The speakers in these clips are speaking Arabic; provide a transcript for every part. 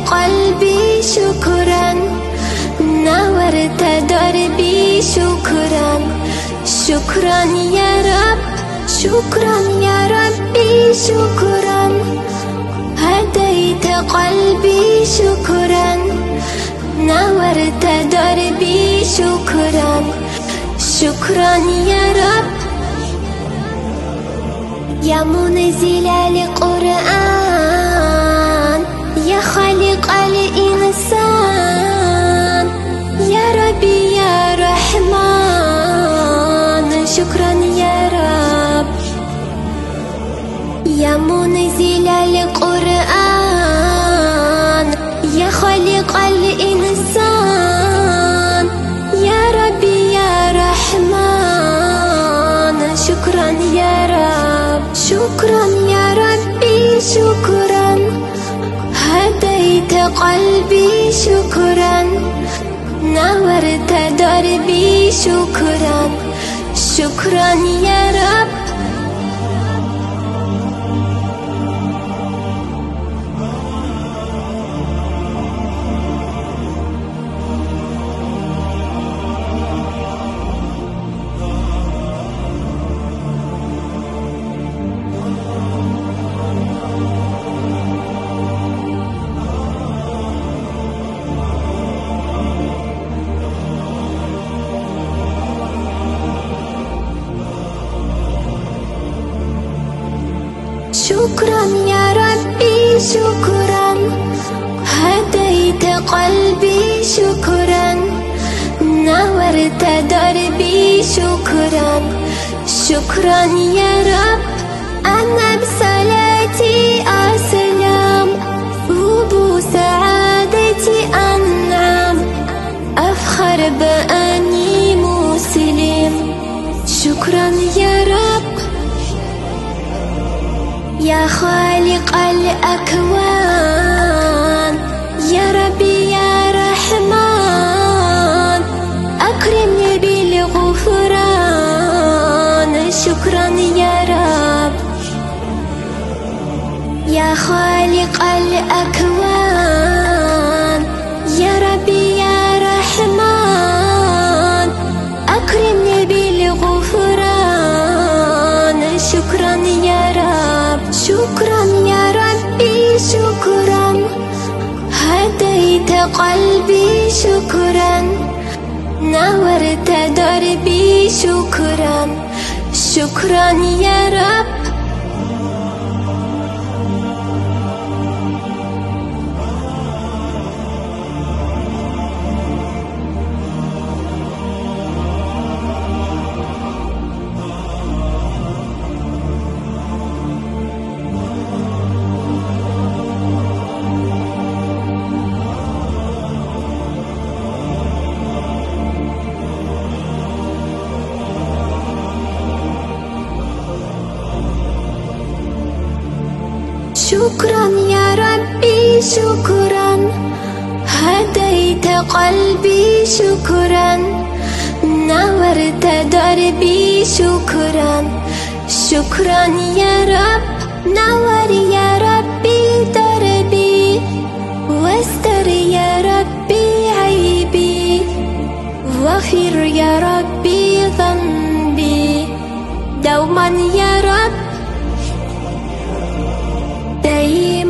قلبي شكرا، نورت دربي شكرا. شكرا يا رب، شكرا يا ربي شكرا. هديت قلبي شكرا، نورت دربي شكرا. شكرا يا رب. يا منزل القرآن، يا خالق الإنسان، يا ربي يا رحمن، شكرا يا رب. يا منزل القرآن، يا خالق الإنسان، يا ربي يا رحمن، شكرا يا رب. شكرا يا ربي شكرا. هديت قلبي شكرا، نورت دربي شكرا. شكرا يا رب. شكرا يا ربي شكرا. هديت قلبي شكرا، نورت دربي شكرا. شكرا يا رب. أنا بصلاتي أسلم، وبسعادتي أنعم، أفخر بأني مسلم. شكرا يا رب. يا خالق الأكوان، يا ربي يا رحمن، أكرمني بالغفران. شكرا يا رب. يا خالق الأكوان، يا ربي يا رحمن، أكرمني بالغفران. شكرا يا رب. شكرا يا ربي شكرا. هديت قلبي شكرا، نورت دربي شكرا. شكرا يا رب. شكرا يا ربي شكرا. هديت قلبي شكرا، نورت دربي شكرا. شكرا يا رب. نور يا ربي دربي، واستر يا ربي عيبي، واغفر يا ربي ذنبي دوما يا رب.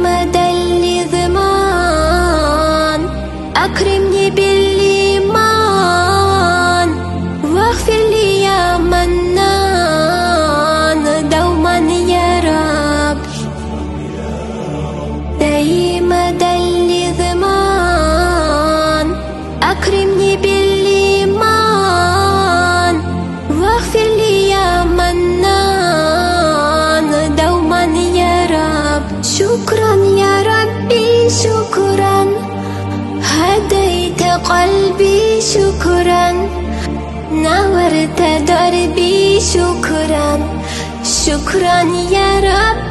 مدى الإضمان، أكرمني بالإيمان، واغفر لي يا منان دوما يا رب. مدى الإضمان، أكرمني بالإيمان، واغفر لي يا منان دوما يا رب. شكرا يا ربي شكرا. هديت قلبي شكرا، نورت دربي شكرا. شكرا يا رب.